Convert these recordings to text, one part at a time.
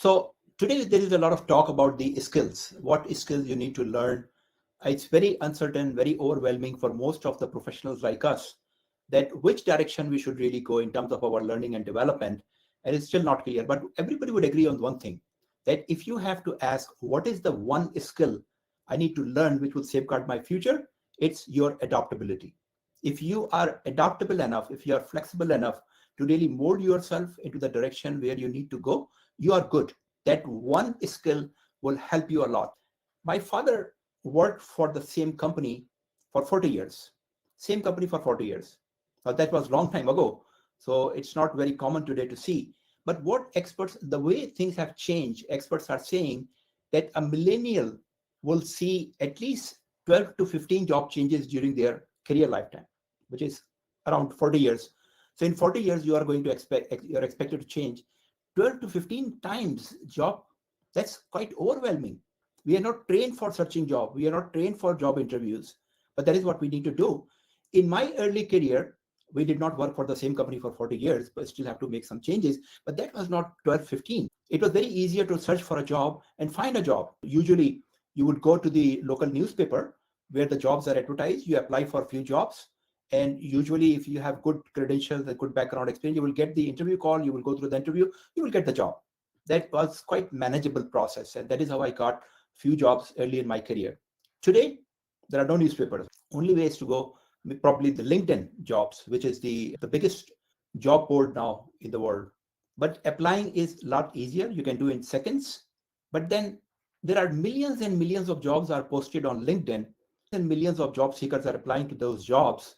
So today there is a lot of talk about the skills, what skills you need to learn. It's very uncertain, very overwhelming for most of the professionals like us that which direction we should really go in terms of our learning and development. And it's still not clear, but everybody would agree on one thing, that if you have to ask, what is the one skill I need to learn which will safeguard my future? It's your adaptability. If you are adaptable enough, if you are flexible enough to really mold yourself into the direction where you need to go, you are good. That one skill will help you a lot. My father worked for the same company for 40 years. Same company for 40 years. Now, that was a long time ago. So it's not very common today to see. But what experts, the way things have changed, experts are saying that a millennial will see at least 12 to 15 job changes during their career lifetime, which is around 40 years. So in 40 years, you're expected to change 12 to 15 times job. That's quite overwhelming. We are not trained for searching job. We are not trained for job interviews, but that is what we need to do. In my early career, we did not work for the same company for 40 years, but still have to make some changes. But that was not 12, 15. It was very easier to search for a job and find a job. Usually you would go to the local newspaper where the jobs are advertised. You apply for a few jobs. And usually if you have good credentials, a good background experience, you will get the interview call, you will go through the interview, you will get the job. That was quite manageable process. And that is how I got few jobs early in my career. Today, there are no newspapers. Only way is to go probably the LinkedIn jobs, which is the biggest job board now in the world. But applying is a lot easier. You can do in seconds. But then there are millions and millions of jobs are posted on LinkedIn, and millions of job seekers are applying to those jobs.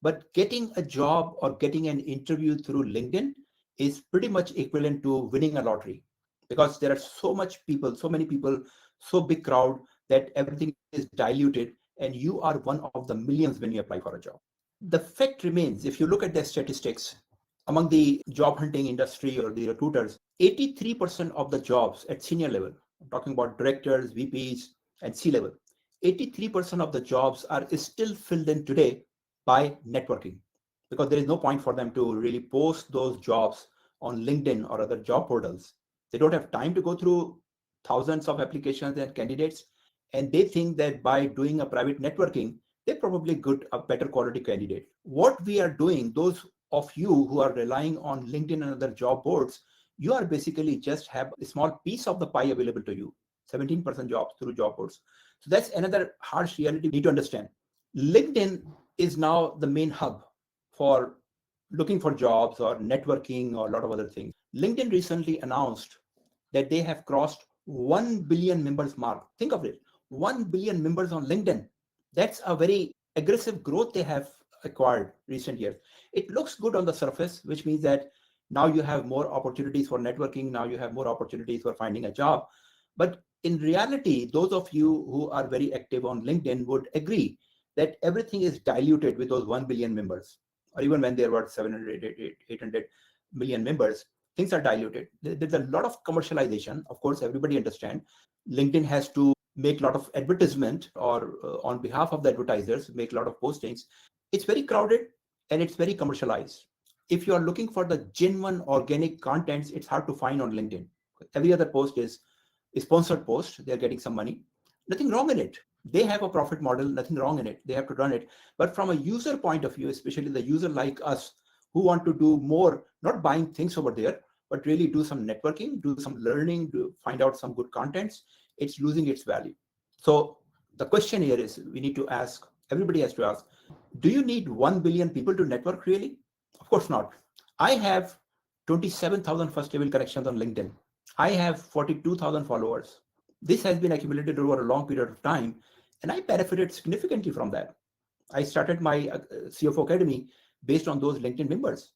But getting a job or getting an interview through LinkedIn is pretty much equivalent to winning a lottery, because there are so many people, so big crowd that everything is diluted and you are one of the millions when you apply for a job. The fact remains, if you look at the statistics among the job hunting industry or the recruiters, 83% of the jobs at senior level, I'm talking about directors, VPs, and C level, 83% of the jobs are still filled in today by networking, because there is no point for them to really post those jobs on LinkedIn or other job portals. They don't have time to go through thousands of applications and candidates, and they think that by doing a private networking, they probably get a better quality candidate. What we are doing, those of you who are relying on LinkedIn and other job boards, you are basically just have a small piece of the pie available to you, 17% jobs through job boards. So that's another harsh reality we need to understand. LinkedIn is now the main hub for looking for jobs or networking or a lot of other things. LinkedIn recently announced that they have crossed 1 billion members mark. Think of it, 1 billion members on LinkedIn. That's a very aggressive growth they have acquired recent years. It looks good on the surface, which means that now you have more opportunities for networking. Now you have more opportunities for finding a job. But in reality, those of you who are very active on LinkedIn would agree that everything is diluted with those 1 billion members, or even when there were 700, 800 million members, things are diluted. There's a lot of commercialization. Of course, everybody understands LinkedIn has to make a lot of advertisement, or on behalf of the advertisers, make a lot of postings. It's very crowded and it's very commercialized. If you are looking for the genuine organic contents, it's hard to find on LinkedIn. Every other post is a sponsored post. They're getting some money. Nothing wrong in it. They have a profit model, nothing wrong in it. They have to run it. But from a user point of view, especially the user like us who want to do more, not buying things over there, but really do some networking, do some learning, to find out some good contents, it's losing its value. So the question here is, we need to ask, everybody has to ask, do you need 1 billion people to network really? Of course not. I have 27,000 first level connections on LinkedIn. I have 42,000 followers. This has been accumulated over a long period of time, and I benefited significantly from that. I started my CFO Academy based on those LinkedIn members.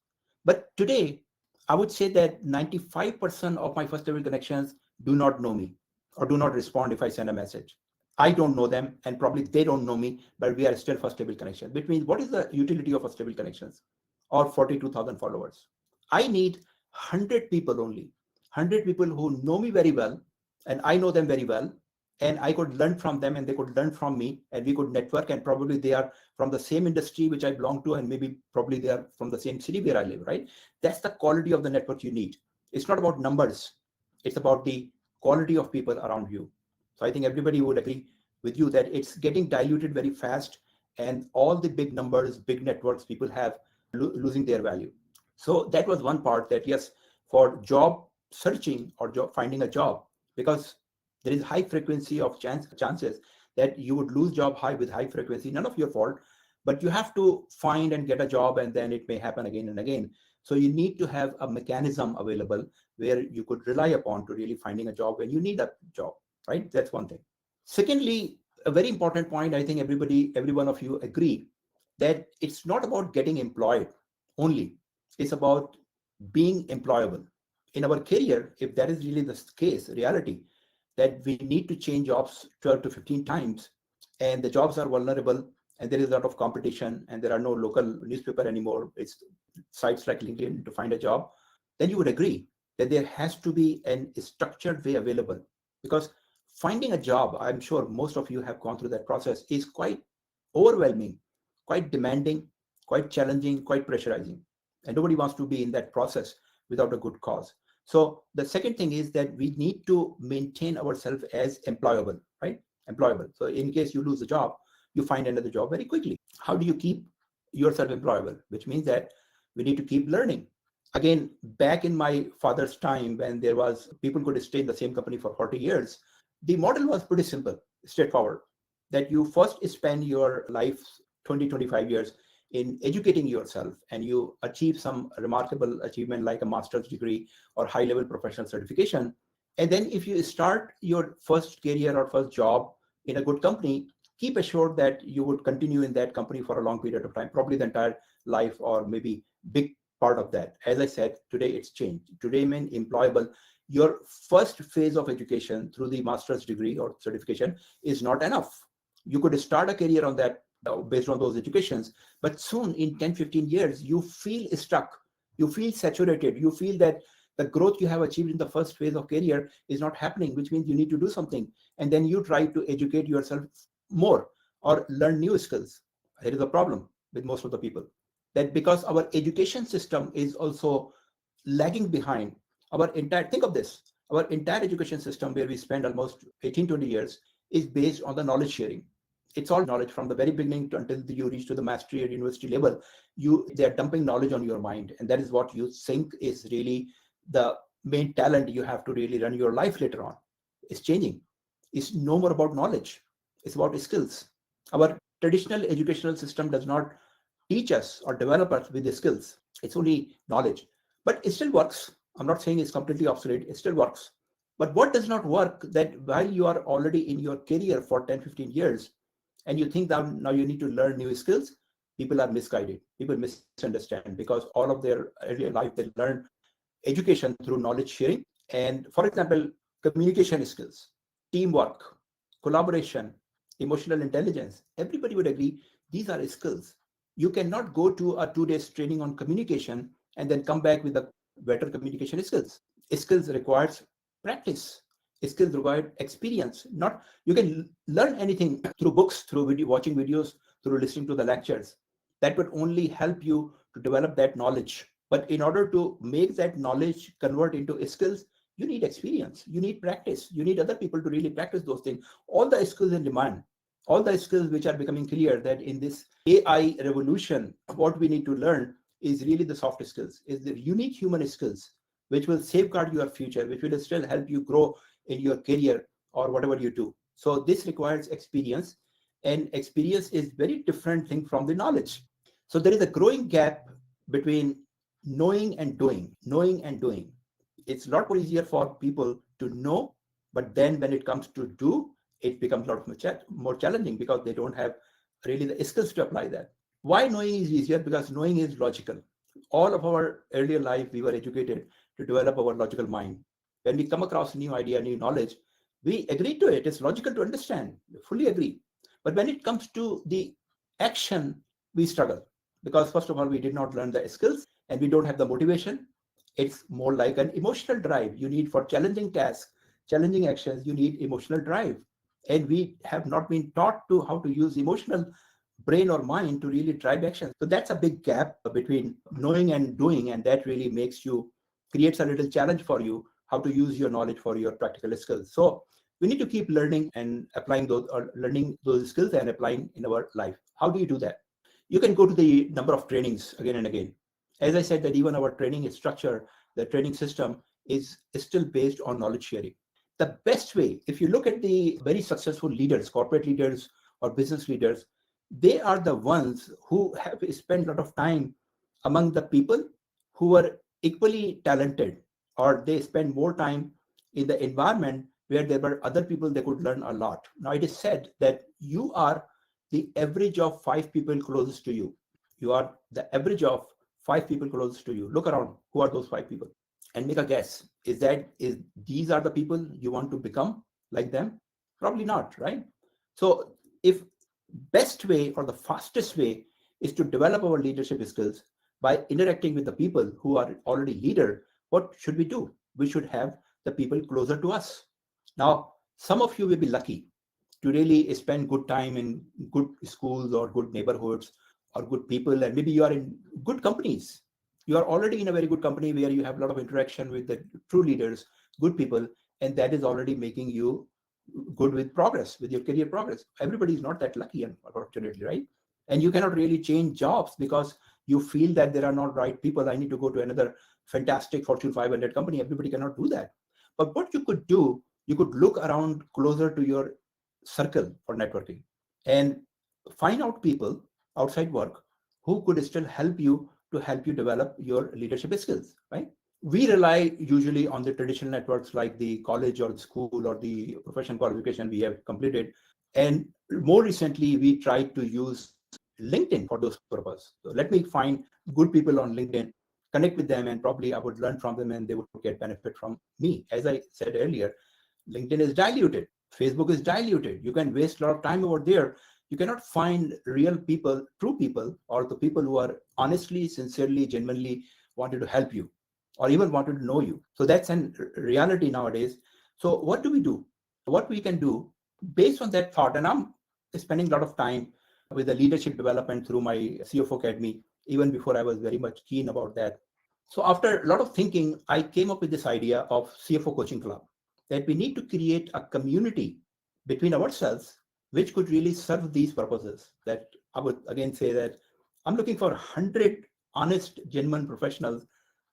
But today, I would say that 95% of my first level connections do not know me or do not respond if I send a message. I don't know them, and probably they don't know me, but we are still first level connections. Which means, what is the utility of first level connections or 42,000 followers? I need 100 people only, 100 people who know me very well, and I know them very well, and I could learn from them and they could learn from me, and we could network, and probably they are from the same industry which I belong to, and maybe probably they are from the same city where I live, right? That's the quality of the network you need. It's not about numbers. It's about the quality of people around you. So I think everybody would agree with you that it's getting diluted very fast, and all the big numbers, big networks people have losing their value. So that was one part, that yes, for job searching or job finding a job, because there is high frequency of chances that you would lose job high with high frequency, none of your fault, but you have to find and get a job, and then it may happen again and again. So you need to have a mechanism available where you could rely upon to really finding a job when you need a job, right? That's one thing. Secondly, a very important point, I think every one of you agree, that it's not about getting employed only. It's about being employable. In our career, if that is really the case, reality, that we need to change jobs 12 to 15 times, and the jobs are vulnerable, and there is a lot of competition, and there are no local newspaper anymore. It's sites like LinkedIn to find a job. Then you would agree that there has to be a structured way available, because finding a job, I'm sure most of you have gone through that process, is quite overwhelming, quite demanding, quite challenging, quite pressurizing. And nobody wants to be in that process without a good cause. So the second thing is that we need to maintain ourselves as employable, right? Employable. So in case you lose a job, you find another job very quickly. How do you keep yourself employable? Which means that we need to keep learning. Again, back in my father's time, when there was people could stay in the same company for 40 years, the model was pretty simple, straightforward, that you first spend your life 20, 25 years in educating yourself, and you achieve some remarkable achievement like a master's degree or high level professional certification. And then if you start your first career or first job in a good company, keep assured that you would continue in that company for a long period of time, probably the entire life, or maybe big part of that. As I said, today it's changed. Today, mean employable, your first phase of education through the master's degree or certification is not enough. You could start a career on that based on those educations, but soon in 10, 15 years, you feel stuck, you feel saturated, you feel that the growth you have achieved in the first phase of career is not happening, which means you need to do something. And then you try to educate yourself more or learn new skills. Here is a problem with most of the people, that because our education system is also lagging behind our entire, think of this, our entire education system, where we spend almost 18, 20 years, is based on the knowledge sharing. It's all knowledge from the very beginning until you reach to the mastery or university level. They're dumping knowledge on your mind, and that is what you think is really the main talent you have to really run your life later on. It's changing. It's no more about knowledge. It's about skills. Our traditional educational system does not teach us or develop us with the skills. It's only knowledge. But it still works. I'm not saying it's completely obsolete. It still works. But what does not work, that while you are already in your career for 10, 15 years, and you think that now you need to learn new skills, people are misguided. People misunderstand, because all of their earlier life they learn education through knowledge sharing. And for example, communication skills, teamwork, collaboration, emotional intelligence, everybody would agree these are skills. You cannot go to a 2 days training on communication and then come back with a better communication skills. Skills requires practice. Skills require experience. Not you can learn anything through books, through watching videos, through listening to the lectures. That would only help you to develop that knowledge. But in order to make that knowledge convert into skills, you need experience, you need practice, you need other people to really practice those things. All the skills in demand, all the skills which are becoming clear, that in this AI revolution, what we need to learn is really the soft skills, is the unique human skills, which will safeguard your future, which will still help you grow in your career or whatever you do. So this requires experience, and experience is very different thing from the knowledge. So there is a growing gap between knowing and doing. Knowing and doing. It's a lot more easier for people to know, but then when it comes to do, it becomes a lot more challenging, because they don't have really the skills to apply that. Why knowing is easier? Because knowing is logical. All of our earlier life, we were educated to develop our logical mind. When we come across new idea, new knowledge, we agree to it. It's logical to understand. We fully agree. But when it comes to the action, we struggle, because first of all, we did not learn the skills, and we don't have the motivation. It's more like an emotional drive. You need for challenging tasks, challenging actions, you need emotional drive. And we have not been taught to how to use emotional brain or mind to really drive action. So that's a big gap between knowing and doing, and that really makes you, creates a little challenge for you how to use your knowledge for your practical skills. So we need to keep learning and applying those, or learning those skills and applying in our life. How do you do that? You can go to the number of trainings again and again. As I said, that even our training structure, the training system is still based on knowledge sharing. The best way, if you look at the very successful leaders, corporate leaders or business leaders, they are the ones who have spent a lot of time among the people who are equally talented, or they spend more time in the environment where there were other people they could learn a lot. Now, it is said that you are the average of 5 people closest to you. You are the average of 5 people closest to you. Look around. Who are those 5 people? And make a guess. Is these are the people you want to become like them? Probably not, right? So if best way or the fastest way is to develop our leadership skills by interacting with the people who are already leader, what should we do? We should have the people closer to us. Now, some of you will be lucky to really spend good time in good schools or good neighborhoods or good people, and maybe you are in good companies. You are already in a very good company where you have a lot of interaction with the true leaders, good people, and that is already making you good with progress, with your career progress. Everybody is not that lucky, unfortunately, right? And you cannot really change jobs because you feel that there are not right people. I need to go to another fantastic Fortune 500 company. Everybody cannot do that. But what you could do, you could look around closer to your circle for networking and find out people outside work who could still help you to help you develop your leadership skills, right? We rely usually on the traditional networks like the college or the school or the professional qualification we have completed. And more recently, we tried to use LinkedIn for those purposes. So let me find good people on LinkedIn, connect with them, and probably I would learn from them and they would get benefit from me. As I said earlier, LinkedIn is diluted. Facebook is diluted. You can waste a lot of time over there. You cannot find real people, true people, or the people who are honestly, sincerely, genuinely wanted to help you or even wanted to know you. So that's a reality nowadays. So what do we do? What we can do based on that thought, and I'm spending a lot of time with the leadership development through my CFO Academy, even before I was very much keen about that. So after a lot of thinking, I came up with this idea of CFO Coaching Club, that we need to create a community between ourselves, which could really serve these purposes. That I would again say that I'm looking for 100 honest, genuine professionals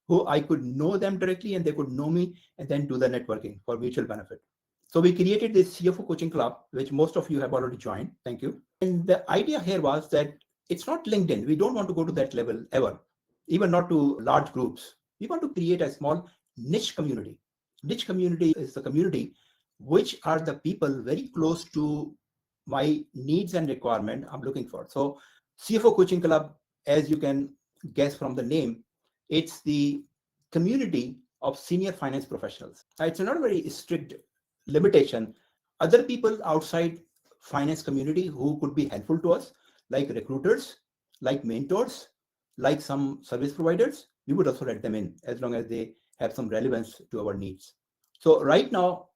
who I could know them directly and they could know me and then do the networking for mutual benefit. So we created this CFO Coaching Club, which most of you have already joined. Thank you. And the idea here was that it's not LinkedIn. We don't want to go to that level ever, even not to large groups. We want to create a small niche community. Niche community is the community which are the people very close to my needs and requirement I'm looking for. So CFO Coaching Club, as you can guess from the name, it's the community of senior finance professionals. It's not a very strict limitation. Other people outside finance community who could be helpful to us, like recruiters, like mentors, like some service providers, we would also let them in as long as they have some relevance to our needs. So right now,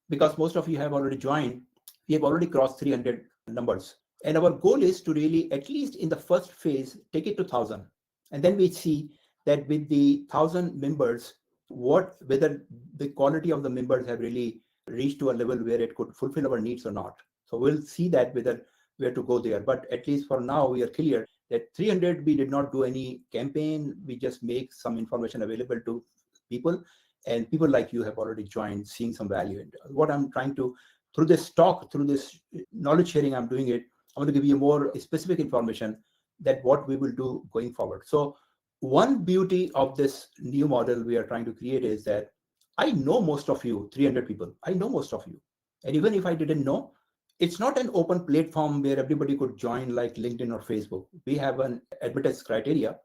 because most of you have already joined, we have already crossed 300 numbers. And our goal is to really, at least in the first phase, take it to 1,000. And then we see that with the 1,000 members, whether the quality of the members have really reached to a level where it could fulfill our needs or not. So we'll see that where to go there. But at least for now, we are clear that 300, we did not do any campaign. We just make some information available to people, and people like you have already joined, seeing some value in it. What I'm trying to, through this talk, through this knowledge sharing, I'm doing it. I want to give you more specific information that what we will do going forward. So one beauty of this new model we are trying to create is that I know most of you, 300 people. I know most of you. And even if I didn't know, it's not an open platform where everybody could join like LinkedIn or Facebook. We have an advertised criteria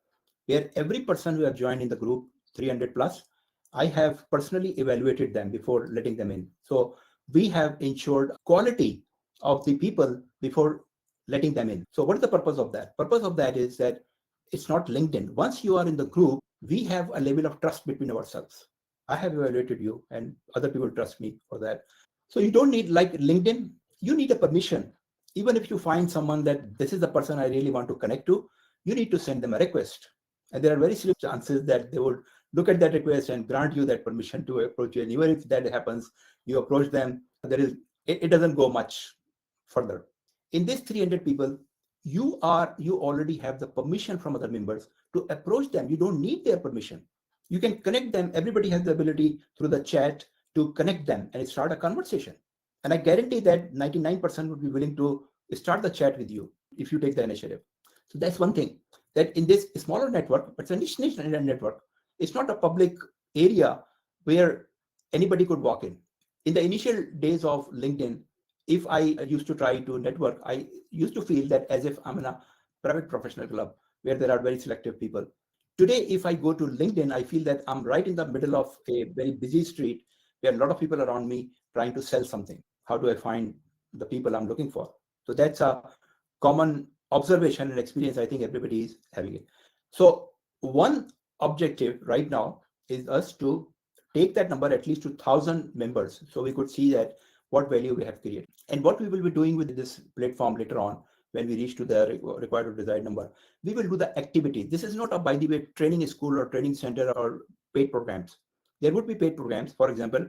where every person who have joined in the group, 300 plus, I have personally evaluated them before letting them in. So we have ensured quality of the people before letting them in. So what is the purpose of that? Purpose of that is that it's not LinkedIn. Once you are in the group, we have a level of trust between ourselves. I have evaluated you and other people trust me for that. So you don't need, like LinkedIn, you need a permission. Even if you find someone that this is the person I really want to connect to, you need to send them a request. And there are very slim chances that they would look at that request and grant you that permission to approach you. And even if that happens, you approach them, it doesn't go much further. In these 300 people, you already have the permission from other members to approach them. You don't need their permission. You can connect them. Everybody has the ability through the chat to connect them and start a conversation. And I guarantee that 99% would be willing to start the chat with you if you take the initiative. So that's one thing, that in this smaller network, but it's a niche network. It's not a public area where anybody could walk in. In the initial days of LinkedIn, if I used to try to network, I used to feel that as if I'm in a private professional club where there are very selective people. Today, if I go to LinkedIn, I feel that I'm right in the middle of a very busy street where a lot of people around me trying to sell something. How do I find the people I'm looking for? So that's a common observation and experience. I think everybody is having it. So one objective right now is us to take that number at least to 1,000 members, so we could see that what value we have created. And what we will be doing with this platform later on, when we reach to the required or desired number, we will do the activity. This is not a, by the way, training school or training center or paid programs. There would be paid programs. For example,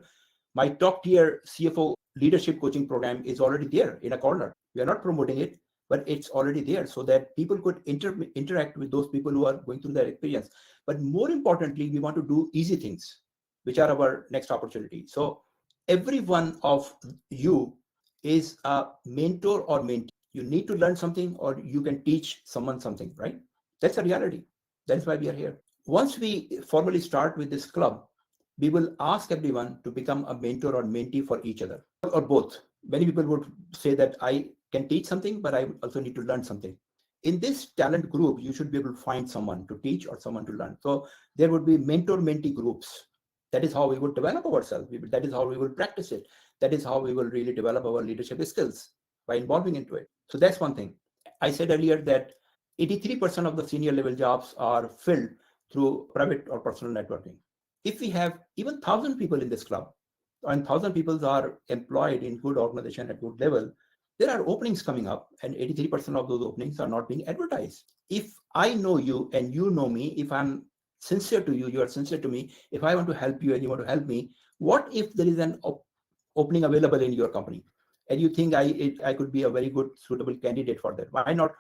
my top tier CFO leadership coaching program is already there in a corner. We are not promoting it, but it's already there so that people could interact with those people who are going through that experience. But more importantly, we want to do easy things, which are our next opportunity. So every one of you is a mentor or mentee. You need to learn something or you can teach someone something, right? That's a reality. That's why we are here. Once we formally start with this club, we will ask everyone to become a mentor or mentee for each other, or both. Many people would say that I can teach something, but I also need to learn something. In this talent group, you should be able to find someone to teach or someone to learn. So there would be mentor-mentee groups. That is how we would develop ourselves. That is how we will practice it. That is how we will really develop our leadership skills, by involving into it. So that's one thing. I said earlier that 83% of the senior level jobs are filled through private or personal networking. If we have even 1,000 people in this club, and 1,000 people are employed in good organization at good level, there are openings coming up, and 83% of those openings are not being advertised. If I know you and you know me, if I'm sincere to you, you are sincere to me, if I want to help you and you want to help me, what if there is an opening available in your company and you think I could be a very good suitable candidate for that? Why not,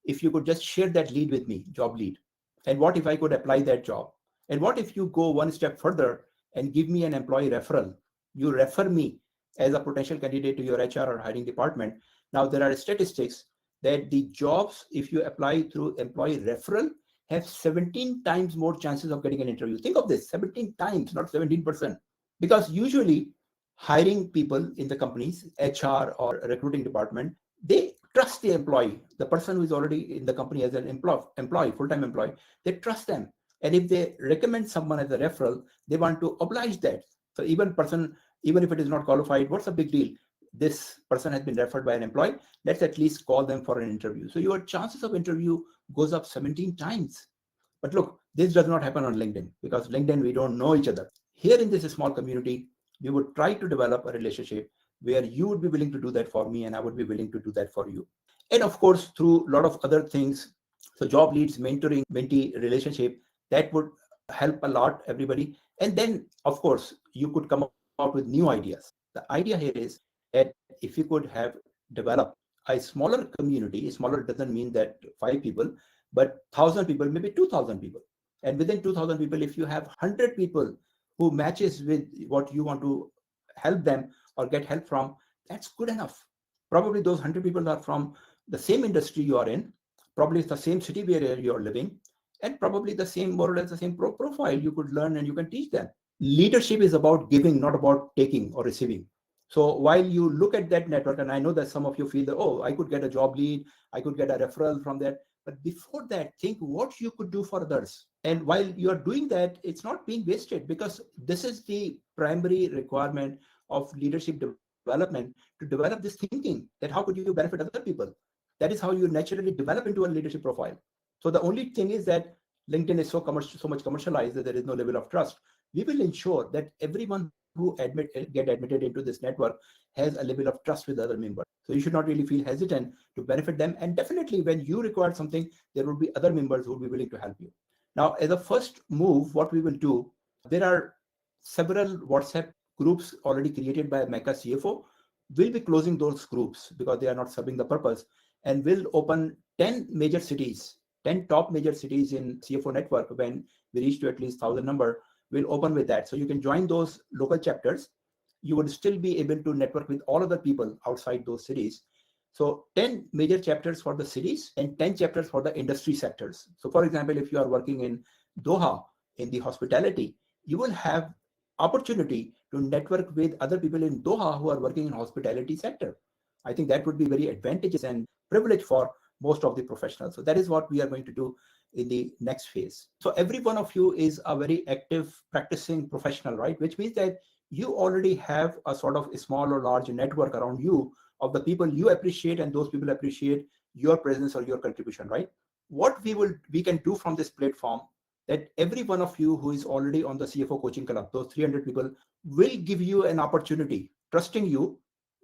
if you could just share that lead with me, job lead, and what if I could apply that job? And what if you go one step further and give me an employee referral? You refer me as a potential candidate to your HR or hiring department. Now there are statistics that the jobs, if you apply through employee referral, have 17 times more chances of getting an interview. Think of this, 17 times, not 17%. Because usually hiring people in the companies, HR or recruiting department, they trust the employee, the person who is already in the company as an employee, full-time employee, they trust them. And if they recommend someone as a referral, they want to oblige that. So even if it is not qualified, what's the big deal? This person has been referred by an employee. Let's at least call them for an interview. So your chances of interview goes up 17 times. But look, this does not happen on LinkedIn, because LinkedIn, we don't know each other. Here in this small community, we would try to develop a relationship where you would be willing to do that for me and I would be willing to do that for you. And of course, through a lot of other things, so job leads, mentoring, mentee relationship, that would help a lot, everybody. And then, of course, you could come out with new ideas. The idea here is that if you could have developed a smaller community, smaller doesn't mean that 5 people, but 1,000 people, maybe 2,000 people. And within 2,000 people, if you have 100 people who matches with what you want to help them or get help from, that's good enough. Probably those 100 people are from the same industry you are in, probably it's the same city where you're living, and probably the same, more or less the same profile. You could learn and you can teach them. Leadership is about giving, not about taking or receiving. So while you look at that network, and I know that some of you feel that, oh, I could get a job lead, I could get a referral from that. But before that, think what you could do for others. And while you are doing that, it's not being wasted, because this is the primary requirement of leadership development, to develop this thinking that how could you benefit other people? That is how you naturally develop into a leadership profile. So the only thing is that LinkedIn is so much commercialized that there is no level of trust. We will ensure that everyone who get admitted into this network has a level of trust with other members. So you should not really feel hesitant to benefit them. And definitely when you require something, there will be other members who will be willing to help you. Now, as a first move, what we will do, there are several WhatsApp groups already created by MECA CFO. We'll be closing those groups because they are not serving the purpose, and we'll open 10 major cities, 10 top major cities in CFO network. When we reach to at least 1,000 number, we'll open with that. So you can join those local chapters. You would still be able to network with all other people outside those cities. So 10 major chapters for the cities and 10 chapters for the industry sectors. So for example, if you are working in Doha in the hospitality, you will have opportunity to network with other people in Doha who are working in hospitality sector. I think that would be very advantageous and privilege for most of the professionals. So that is what we are going to do in the next phase. So every one of you is a very active practicing professional, right? Which means that you already have a sort of a small or large network around you of the people you appreciate, and those people appreciate your presence or your contribution, right? What we can do from this platform, that every one of you who is already on the CFO coaching club, those 300 people, will give you an opportunity, trusting you,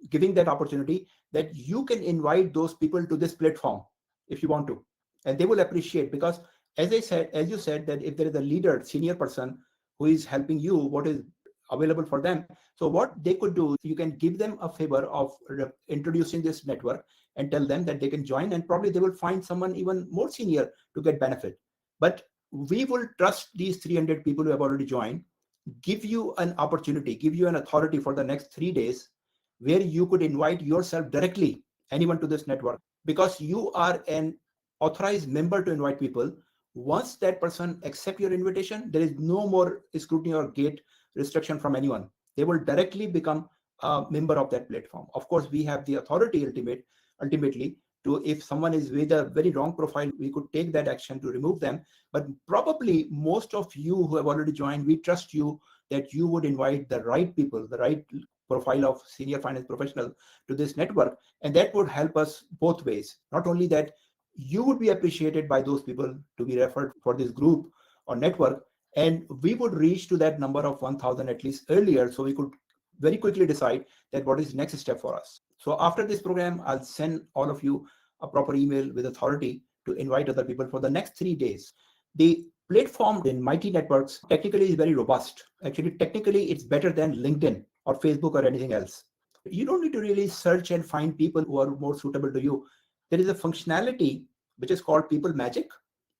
giving that opportunity, that you can invite those people to this platform if you want to, and they will appreciate. Because as you said, that if there is a leader, senior person who is helping you, what is available for them. So what they could do, you can give them a favor of introducing this network and tell them that they can join, and probably they will find someone even more senior to get benefit. But we will trust these 300 people who have already joined, give you an opportunity, give you an authority for the next 3 days, where you could invite yourself directly, anyone to this network, because you are an authorized member to invite people. Once that person accept your invitation, there is no more scrutiny or gate restriction from anyone. They will directly become a member of that platform. Of course, we have the authority ultimately to, if someone is with a very wrong profile, we could take that action to remove them. But probably most of you who have already joined, we trust you that you would invite the right people, the right profile of senior finance professional to this network, and that would help us both ways. Not only that, you would be appreciated by those people to be referred for this group or network, and we would reach to that number of 1,000 at least earlier, so we could very quickly decide that what is next step for us. So after this program, I'll send all of you a proper email with authority to invite other people for the next 3 days. The platform in Mighty Networks technically is very robust. Actually, technically, it's better than LinkedIn or Facebook or anything else. You don't need to really search and find people who are more suitable to you. There is a functionality which is called People Magic,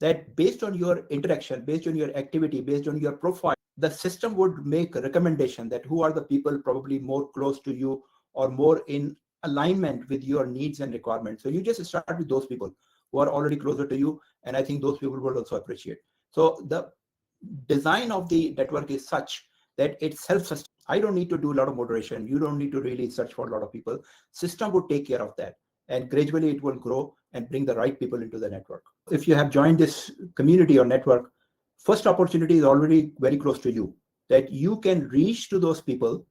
that based on your interaction, based on your activity, based on your profile, the system would make a recommendation that who are the people probably more close to you or more in alignment with your needs and requirements. So you just start with those people who are already closer to you, and I think those people would also appreciate. So the design of the network is such that it's self-sustaining. I don't need to do a lot of moderation. You don't need to really search for a lot of people. System would take care of that, and gradually it will grow and bring the right people into the network. If you have joined this community or network, first opportunity is already very close to you, that you can reach to those people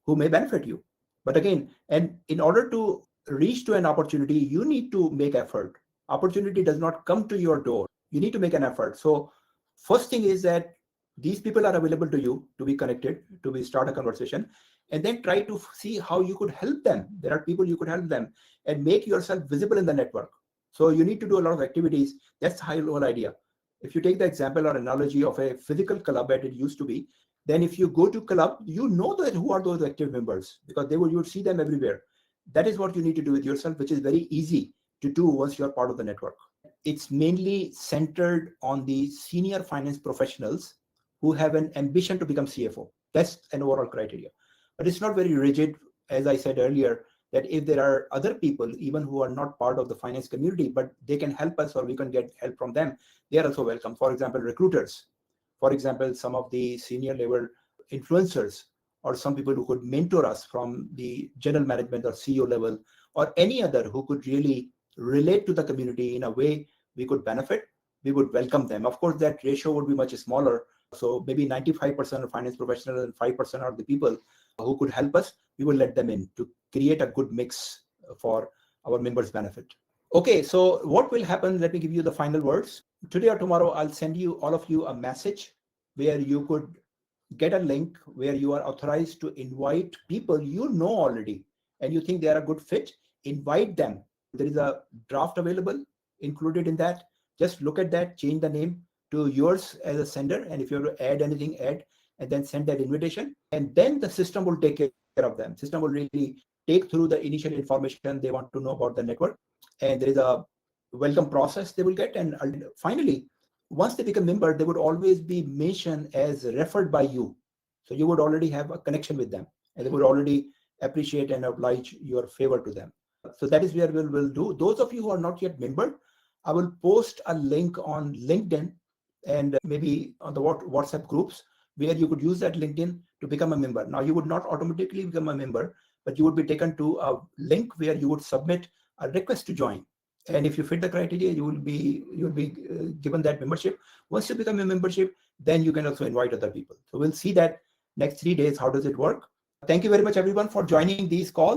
who may benefit you. But again, and in order to reach to an opportunity, you need to make effort. Opportunity does not come to your door. You need to make an effort. So first thing is that these people are available to you to be connected, to be start a conversation, and then try to see how you could help them. There are people you could help them, and make yourself visible in the network. So you need to do a lot of activities. That's the high level idea. If you take the example or analogy of a physical club that it used to be, then if you go to club, you know that who are those active members, because you would see them everywhere. That is what you need to do with yourself, which is very easy to do once you're part of the network. It's mainly centered on the senior finance professionals who have an ambition to become CFO. That's an overall criteria. But it's not very rigid. As I said earlier, that if there are other people, even who are not part of the finance community, but they can help us or we can get help from them, they are also welcome. For example, recruiters. For example, some of the senior level influencers, or some people who could mentor us from the general management or CEO level, or any other who could really relate to the community in a way we could benefit, we would welcome them. Of course, that ratio would be much smaller. So maybe 95% of finance professionals and 5% are the people who could help us. We will let them in to create a good mix for our members' benefit. Okay, so what will happen? Let me give you the final words. Today or tomorrow, I'll send you, all of you, a message where you could get a link where you are authorized to invite people you know already and you think they are a good fit. Invite them. There is a draft available included in that. Just look at that, change the name, to yours as a sender, and if you have to add anything, add, and then send that invitation, and then the system will take care of them. System will really take through the initial information they want to know about the network, and there is a welcome process they will get, and finally, once they become member, they would always be mentioned as referred by you. So you would already have a connection with them, and they would already appreciate and oblige your favor to them. So that is where we'll do. Those of you who are not yet member, I will post a link on LinkedIn and maybe on the WhatsApp groups where you could use that LinkedIn to become a member. Now, you would not automatically become a member, but you would be taken to a link where you would submit a request to join. And if you fit the criteria, you will be given that membership. Once you become a membership, then you can also invite other people. So we'll see that next 3 days, how does it work? Thank you very much, everyone, for joining these calls.